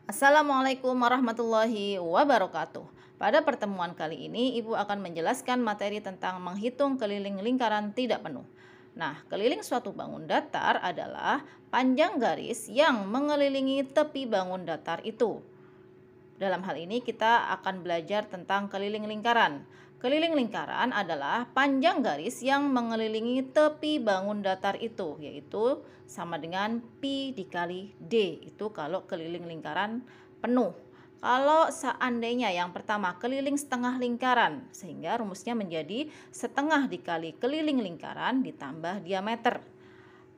Assalamualaikum warahmatullahi wabarakatuh. Pada pertemuan kali ini, Ibu akan menjelaskan materi tentang menghitung keliling lingkaran tidak penuh. Nah, keliling suatu bangun datar adalah panjang garis yang mengelilingi tepi bangun datar itu. Dalam hal ini kita akan belajar tentang keliling lingkaran. Keliling lingkaran adalah panjang garis yang mengelilingi tepi bangun datar itu, yaitu sama dengan pi dikali d. Itu kalau keliling lingkaran penuh. Kalau seandainya yang pertama keliling setengah lingkaran, sehingga rumusnya menjadi setengah dikali keliling lingkaran ditambah diameter.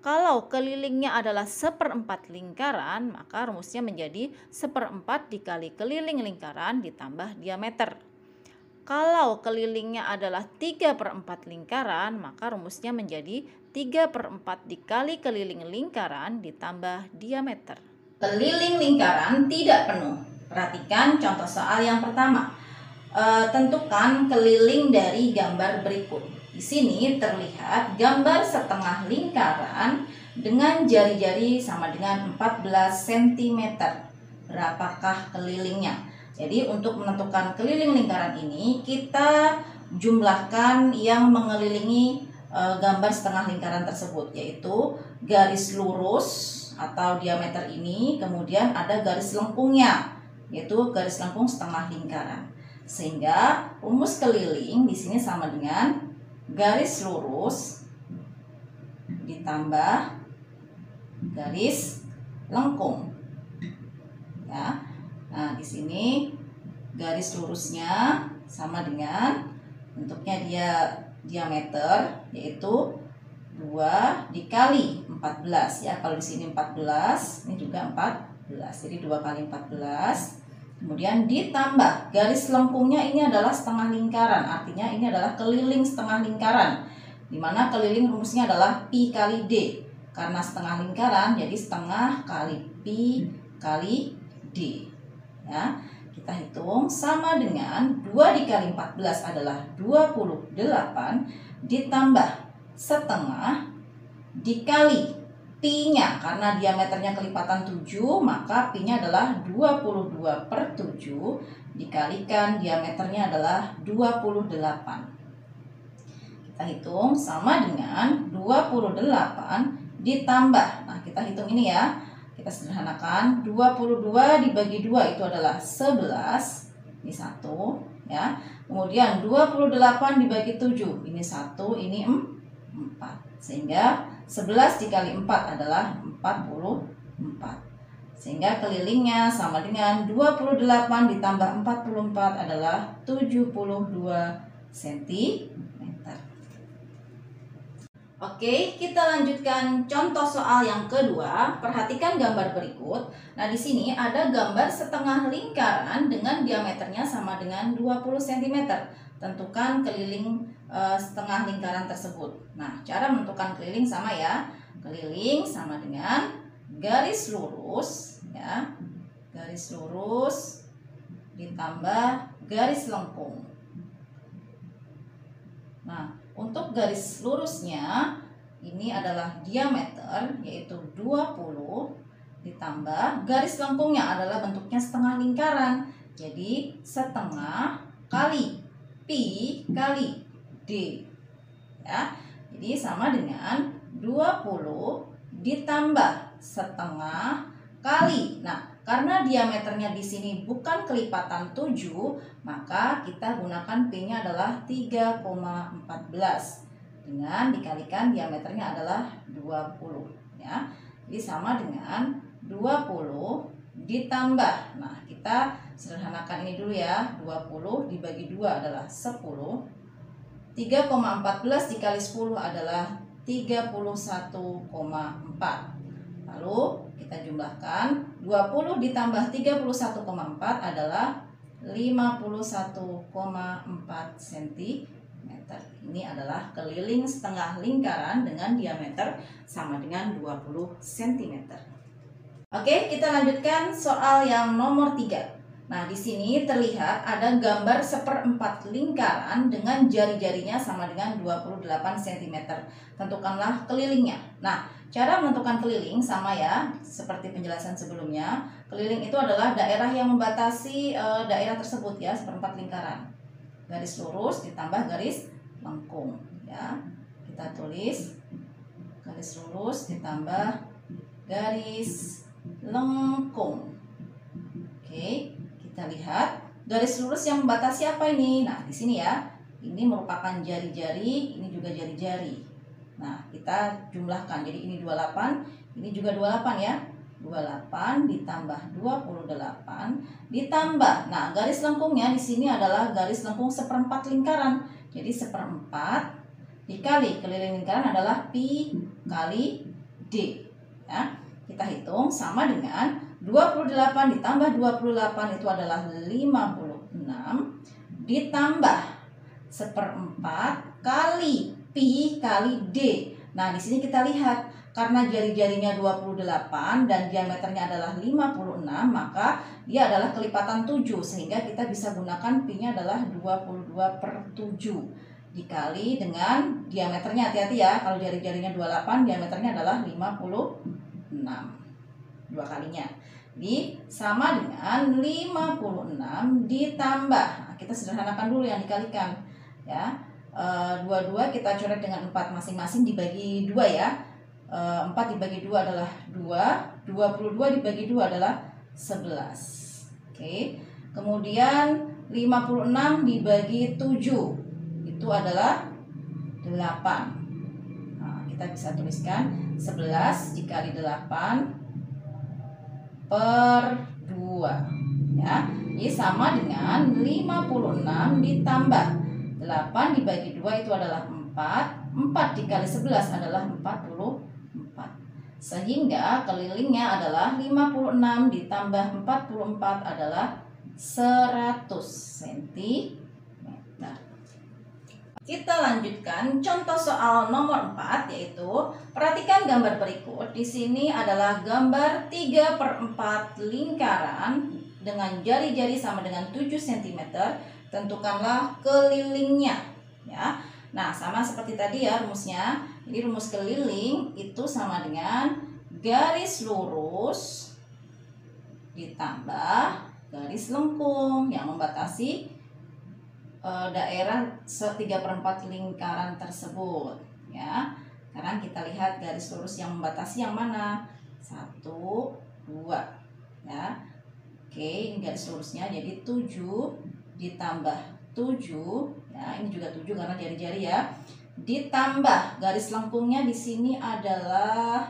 Kalau kelilingnya adalah seperempat lingkaran, maka rumusnya menjadi seperempat dikali keliling lingkaran ditambah diameter. Kalau kelilingnya adalah 3/4 lingkaran, maka rumusnya menjadi 3/4 dikali keliling lingkaran ditambah diameter. Keliling lingkaran tidak penuh. Perhatikan contoh soal yang pertama. Tentukan keliling dari gambar berikut. Di sini terlihat gambar setengah lingkaran dengan jari-jari sama dengan 14 cm. Berapakah kelilingnya? Jadi untuk menentukan keliling lingkaran ini, kita jumlahkan yang mengelilingi gambar setengah lingkaran tersebut, yaitu garis lurus atau diameter ini, kemudian ada garis lengkungnya, yaitu garis lengkung setengah lingkaran. Sehingga rumus keliling di sini sama dengan garis lurus ditambah garis lengkung. Ya. Nah, di sini garis lurusnya sama dengan bentuknya dia diameter, yaitu 2 dikali 14 ya. Kalau di sini 14, ini juga 14. Jadi 2 kali 14. Kemudian ditambah garis lengkungnya ini adalah setengah lingkaran, artinya ini adalah keliling setengah lingkaran, dimana keliling rumusnya adalah pi kali d. Karena setengah lingkaran, jadi setengah kali pi kali d. Ya, kita hitung sama dengan 2 dikali 14 adalah 28 ditambah setengah dikali pi-nya, karena diameternya kelipatan 7, maka pi-nya adalah 22/7 dikalikan diameternya adalah 28. Kita hitung sama dengan 28 ditambah. Nah, kita hitung ini ya. Kita sederhanakan, 22 dibagi 2 itu adalah 11. Ini 1 ya. Kemudian 28 dibagi 7, ini 1, ini 4. Sehingga 11 dikali 4 adalah 44. Sehingga kelilingnya sama dengan 28 ditambah 44 adalah 72 cm. Oke, kita lanjutkan contoh soal yang kedua. Perhatikan gambar berikut. Nah, di sini ada gambar setengah lingkaran dengan diameternya sama dengan 20 cm. Tentukan keliling setengah lingkaran tersebut. Nah, cara menentukan keliling sama ya. Keliling sama dengan garis lurus ya. Garis lurus ditambah garis lengkung. Nah, untuk garis lurusnya ini adalah diameter, yaitu 20, ditambah garis lengkungnya adalah bentuknya setengah lingkaran. Jadi setengah kali pi kali d. Ya. Jadi sama dengan 20 ditambah setengah kali. Nah, karena diameternya di sini bukan kelipatan 7, maka kita gunakan P-nya adalah 3,14 dengan dikalikan diameternya adalah 20 ya. Jadi sama dengan 20 ditambah. Nah, kita sederhanakan ini dulu ya. 20 dibagi 2 adalah 10. 3,14 dikali 10 adalah 31,4. Lalu kita jumlahkan, 20 ditambah 31,4 adalah 51,4 cm. Ini adalah keliling setengah lingkaran dengan diameter sama dengan 20 cm. Oke, kita lanjutkan soal yang nomor 3. Nah, di sini terlihat ada gambar seperempat lingkaran dengan jari-jarinya sama dengan 28 cm. Tentukanlah kelilingnya. Nah, cara menentukan keliling sama ya, seperti penjelasan sebelumnya. Keliling itu adalah daerah yang membatasi daerah tersebut ya, seperempat lingkaran. Garis lurus ditambah garis lengkung ya. Kita tulis garis lurus ditambah garis lengkung. Oke, kita lihat garis lurus yang membatasi apa ini? Nah, di sini ya. Ini merupakan jari-jari, ini juga jari-jari. Nah, kita jumlahkan. Jadi ini 28, ini juga 28 ya. 28 ditambah 28 ditambah. Nah, garis lengkungnya di sini adalah garis lengkung seperempat lingkaran. Jadi seperempat dikali keliling lingkaran adalah pi kali d. Ya. Kita hitung sama dengan 28 ditambah 28 itu adalah 56 ditambah seperempat kali pi kali d. Nah, di sini kita lihat karena jari-jarinya 28 dan diameternya adalah 56, maka dia adalah kelipatan 7 sehingga kita bisa gunakan pi-nya adalah 22/7 dikali dengan diameternya. Hati-hati ya, kalau jari-jarinya 28 diameternya adalah 56. Dua kalinya. Jadi sama dengan 56 ditambah. Nah, kita sederhanakan dulu yang dikalikan ya. 22 kita coret dengan 4 masing-masing dibagi 2 ya. 4 dibagi 2 adalah 2, 22 dibagi 2 adalah 11. Oke. Kemudian 56 dibagi 7 itu adalah 8. Nah, kita bisa tuliskan 11 dikali 8 per 2 ya. Ini sama dengan 56 ditambah 8 dibagi 2 itu adalah 4. 4 dikali 11 adalah 44. Sehingga kelilingnya adalah 56 ditambah 44 adalah 100 cm. Kita lanjutkan contoh soal nomor 4, yaitu perhatikan gambar berikut. Di sini adalah gambar 3/4 lingkaran dengan jari-jari sama dengan 7 cm. Tentukanlah kelilingnya ya. Nah, sama seperti tadi ya rumusnya. Jadi rumus keliling itu sama dengan garis lurus ditambah garis lengkung yang membatasi daerah 3/4 lingkaran tersebut ya. Sekarang kita lihat garis lurus yang membatasi yang mana? 1, 2 ya. Oke, ini garis lurusnya jadi 7 ditambah 7 ya, ini juga 7 karena jari-jari ya. Ditambah garis lengkungnya di sini adalah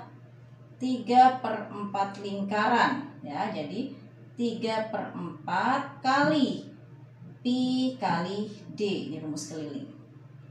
3/4 lingkaran ya. Jadi 3/4 kali pi kali d, ini rumus keliling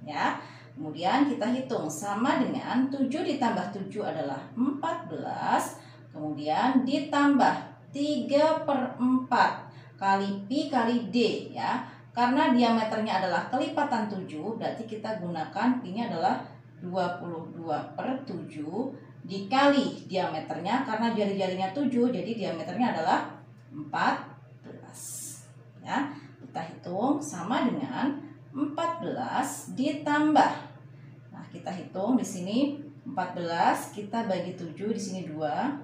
ya. Kemudian kita hitung sama dengan 7 ditambah 7 adalah 14. Kemudian ditambah 3/4 kali pi kali d ya. Karena diameternya adalah kelipatan 7, berarti kita gunakan pi-nya adalah 22/7 dikali diameternya, karena jari-jarinya 7 jadi diameternya adalah 14 ya. Kita hitung sama dengan 14 ditambah. Nah, kita hitung di sini 14 kita bagi 7, di sini 2.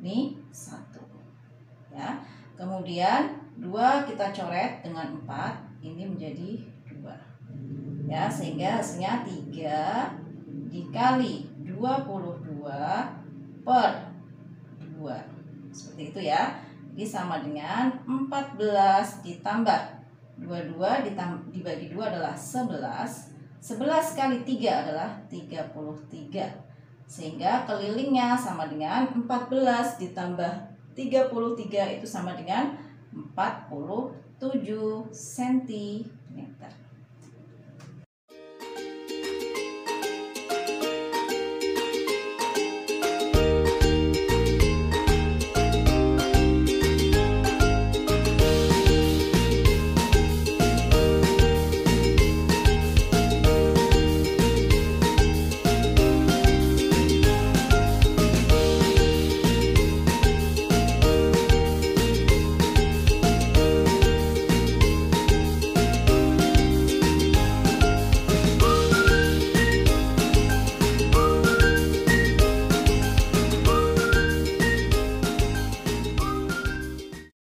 Ini 1. Ya. Kemudian 2 kita coret dengan 4, ini menjadi 2. Ya, sehingga hasilnya 3 dikali 22/2. Seperti itu ya. Jadi sama dengan 14 ditambah 22 dibagi 2 adalah 11. 11 kali 3 adalah 33. Sehingga kelilingnya sama dengan 14 ditambah 33 itu sama dengan 47 cm.